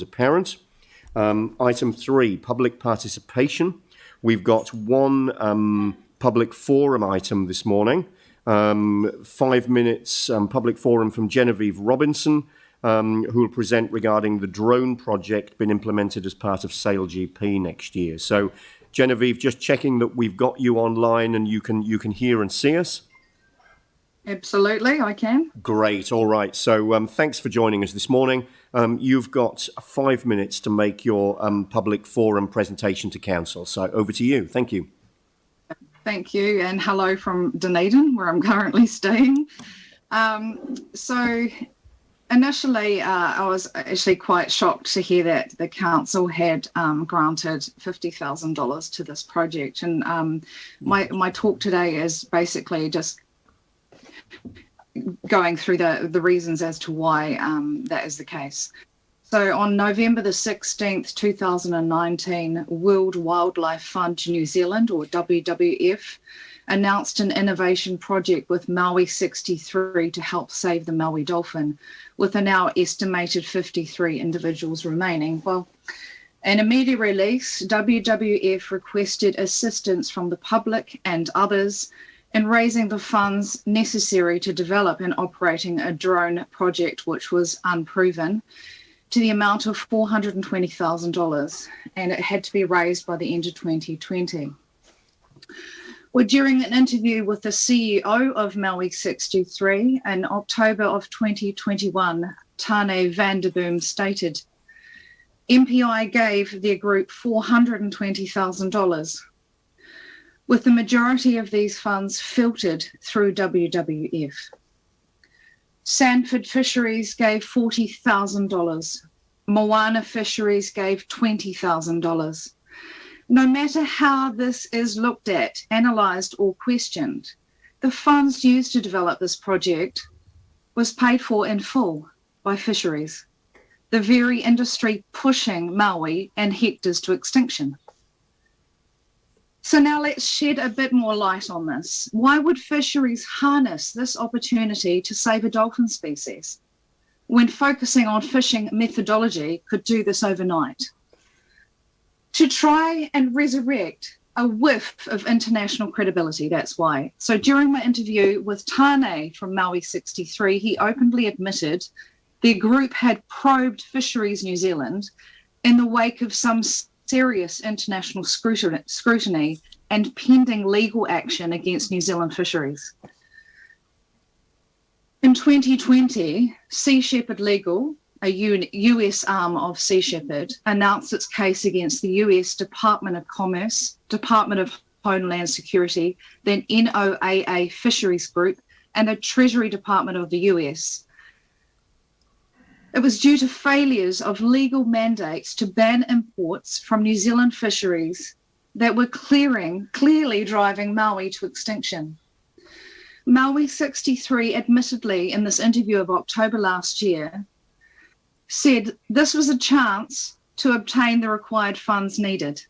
a parent. Item 3, public participation. We've got one public forum item this morning. 5 minutes public forum from Genevieve Robinson, who will present regarding the drone project being implemented as part of SailGP next year. So, Genevieve, just checking that we've got you online and you can hear and see us. Absolutely, I can. Great. All right. So thanks for joining us this morning. You've got 5 minutes to make your public forum presentation to Council. So over to you. Thank you. Thank you, and hello from Dunedin, where I'm currently staying. So initially, I was actually quite shocked to hear that the Council had granted $50,000 to this project. And my talk today is basically just going through the reasons as to why that is the case. So on November the 16th, 2019, World Wildlife Fund New Zealand, or WWF, announced an innovation project with Maui 63 to help save the Maui dolphin, with a now estimated 53 individuals remaining. Well, in a media release, WWF requested assistance from the public and others in raising the funds necessary to develop and operating a drone project which was unproven, to the amount of $420,000, and it had to be raised by the end of 2020. Well, during an interview with the CEO of Maui 63 in October of 2021, Tane van der Boom stated, MPI gave their group $420,000, with the majority of these funds filtered through WWF. Sanford Fisheries gave $40,000. Moana Fisheries gave $20,000. No matter how this is looked at, analysed or questioned, the funds used to develop this project was paid for in full by fisheries, the very industry pushing Maui and hectares to extinction. So now let's shed a bit more light on this. Why would fisheries harness this opportunity to save a dolphin species when focusing on fishing methodology could do this overnight? To try and resurrect a whiff of international credibility, that's why. So during my interview with Tane from Maui 63, he openly admitted their group had probed Fisheries New Zealand in the wake of some serious international scrutiny and pending legal action against New Zealand fisheries. In 2020, Sea Shepherd Legal, a US arm of Sea Shepherd, announced its case against the US Department of Commerce, Department of Homeland Security, then NOAA Fisheries Group, and the Treasury Department of the US. It was due to failures of legal mandates to ban imports from New Zealand fisheries that were clearly driving Maui to extinction. Maui 63 admittedly in this interview of October last year said this was a chance to obtain the required funds needed.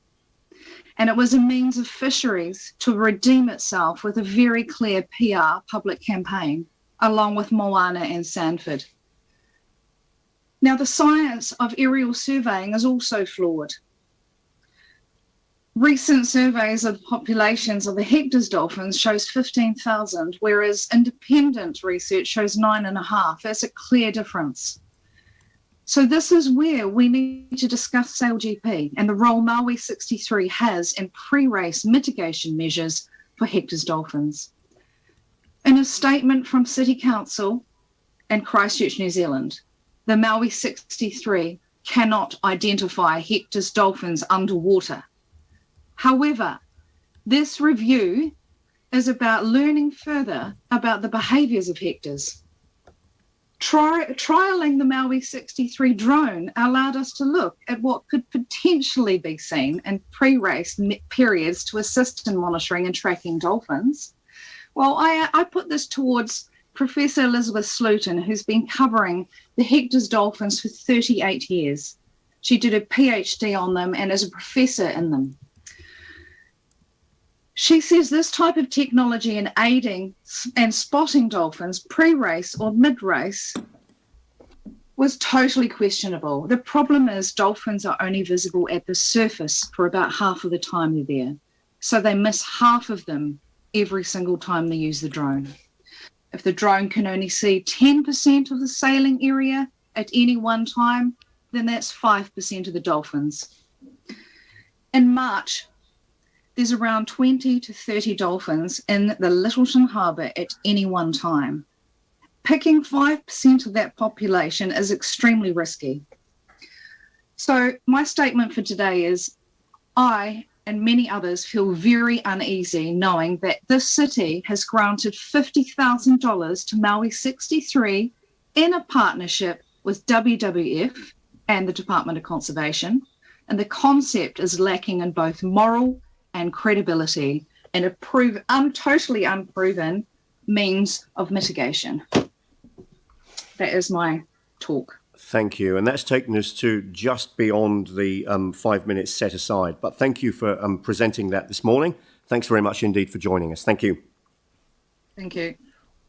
And it was a means of fisheries to redeem itself with a very clear PR public campaign, along with Moana and Sanford. Now, the science of aerial surveying is also flawed. Recent surveys of populations of the Hector's dolphins shows 15,000, whereas independent research shows 9.5. That's a clear difference. So this is where we need to discuss SailGP and the role Maui 63 has in pre-race mitigation measures for Hector's dolphins. In a statement from City Council and Christchurch, New Zealand, the Maui 63 cannot identify Hector's dolphins underwater. However, this review is about learning further about the behaviours of Hector's. Trialling the Maui 63 drone allowed us to look at what could potentially be seen in pre-race periods to assist in monitoring and tracking dolphins. Well, I put this towards Professor Elizabeth Sluton, who's been covering the Hector's dolphins for 38 years. She did a PhD on them and is a professor in them. She says this type of technology in aiding and spotting dolphins pre-race or mid-race was totally questionable. The problem is dolphins are only visible at the surface for about half of the time they're there. So they miss half of them every single time they use the drone. If the drone can only see 10% of the sailing area at any one time, then that's 5% of the dolphins. In March, there's around 20 to 30 dolphins in the Littleton Harbour at any one time. Picking 5% of that population is extremely risky. So my statement for today is I and many others feel very uneasy knowing that this city has granted $50,000 to Maui 63 in a partnership with WWF and the Department of Conservation, and the concept is lacking in both moral and credibility and totally unproven means of mitigation. That is my talk. Thank you. And that's taken us to just beyond the 5 minutes set aside. But thank you for presenting that this morning. Thanks very much indeed for joining us. Thank you. Thank you.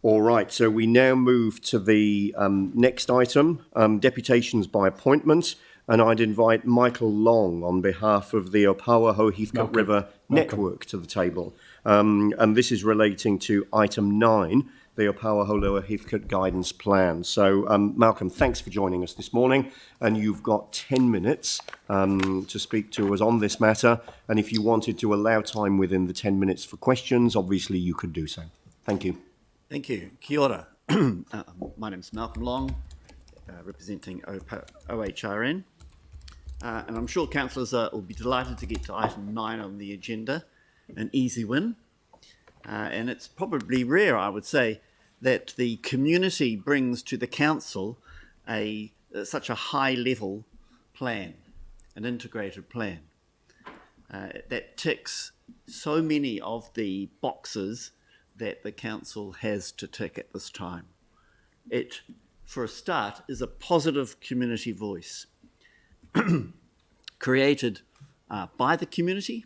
All right. So we now move to the next item, deputations by appointment. And I'd invite Michael Long on behalf of the Opawaho Heathcote River Network to the table. And this is relating to item 9, the Opawaho Lower Heathcote Guidance Plan. So, Malcolm, thanks for joining us this morning. And you've got 10 minutes to speak to us on this matter. And if you wanted to allow time within the 10 minutes for questions, obviously you could do so. Thank you. Thank you. Kia ora. My name is Malcolm Long, representing OHRN. And I'm sure councillors will be delighted to get to item 9 on the agenda, an easy win. And it's probably rare, I would say, that the community brings to the council such a high-level plan, an integrated plan, that ticks so many of the boxes that the council has to tick at this time. It, for a start, is a positive community voice, created by the community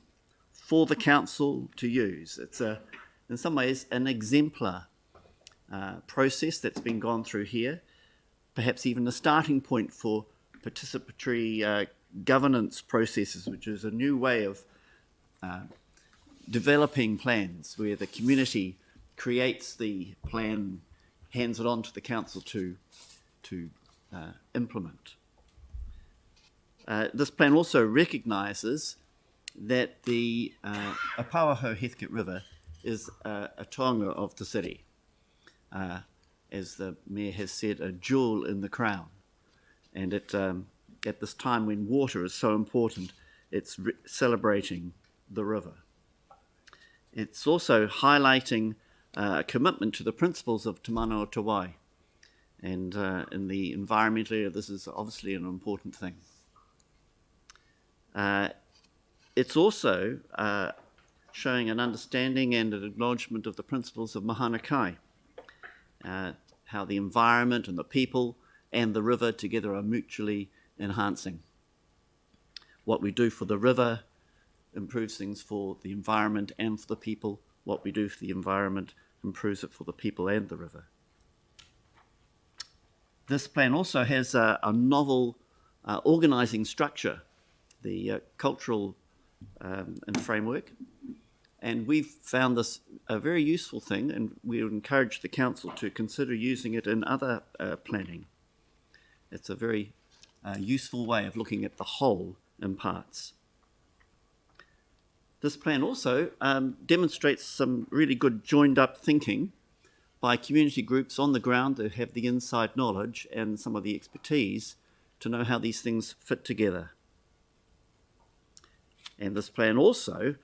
for the council to use. It's in some ways an exemplar process that's been gone through here, perhaps even a starting point for participatory governance processes, which is a new way of developing plans where the community creates the plan, hands it on to the council to implement. This plan also recognises that the Opawaho Heathcote River is a taonga of the city. As the Mayor has said, a jewel in the crown. And at this time when water is so important, it's celebrating the river. It's also highlighting a commitment to the principles of Te Mana o Te Wai. And in the environmental area, this is obviously an important thing. It's also showing an understanding and an acknowledgement of the principles of Mahana Kai, how the environment and the people and the river together are mutually enhancing. What we do for the river improves things for the environment and for the people. What we do for the environment improves it for the people and the river. This plan also has a novel organising structure, the cultural and framework. And we've found this a very useful thing, and we would encourage the council to consider using it in other planning. It's a very useful way of looking at the whole in parts. This plan also demonstrates some really good joined-up thinking by community groups on the ground that have the inside knowledge and some of the expertise to know how these things fit together. And this plan also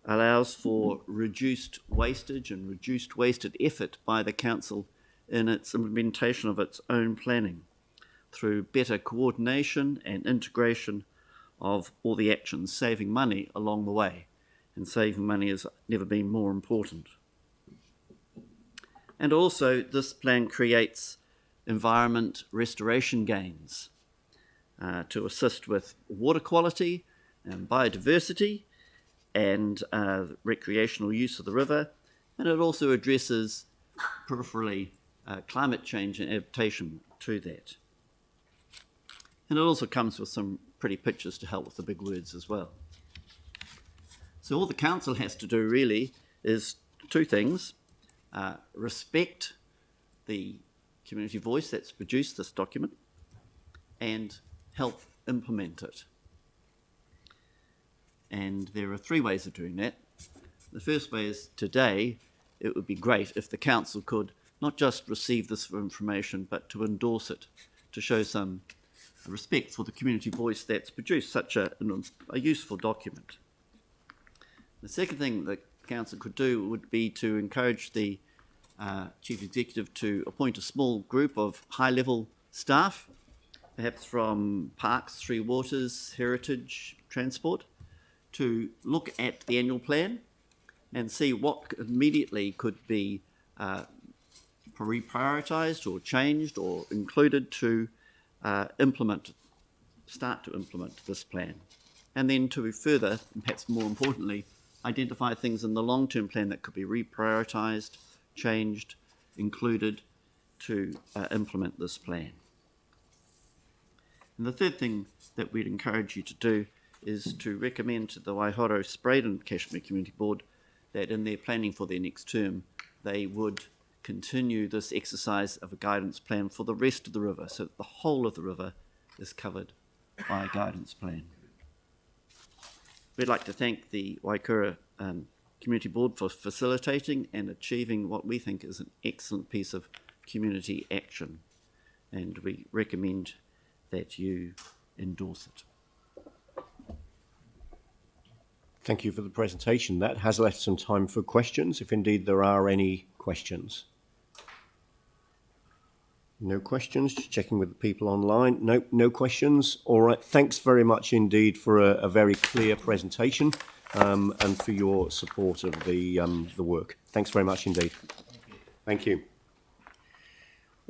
allows for reduced wastage and reduced wasted effort by the council in its implementation of its own planning through better coordination and integration of all the actions, saving money along the way. And saving money has never been more important. And also, this plan creates environment restoration gains to assist with water quality and biodiversity and recreational use of the river, and it also addresses peripherally climate change and adaptation to that. And it also comes with some pretty pictures to help with the big words as well. So all the council has to do really is two things. Respect the community voice that's produced this document and help implement it. And there are three ways of doing that. The first way is today, it would be great if the council could not just receive this information, but to endorse it, to show some respect for the community voice that's produced such a useful document. The second thing the council could do would be to encourage the chief executive to appoint a small group of high-level staff, perhaps from Parks, Three Waters, Heritage, Transport, to look at the annual plan and see what immediately could be reprioritised or changed or included to start to implement this plan. And then to further, and perhaps more importantly, identify things in the long-term plan that could be reprioritised, changed, included to implement this plan. And the third thing that we'd encourage you to do is to recommend to the Waihoro Spraden Cashmere Community Board that in their planning for their next term, they would continue this exercise of a guidance plan for the rest of the river, so that the whole of the river is covered by a guidance plan. We'd like to thank the Waikura Community Board for facilitating and achieving what we think is an excellent piece of community action, and we recommend that you endorse it. Thank you for the presentation. That has left some time for questions, if indeed there are any questions. No questions, just checking with the people online. Nope, no questions. All right, thanks very much indeed for a very clear presentation and for your support of the work. Thanks very much indeed. Thank you.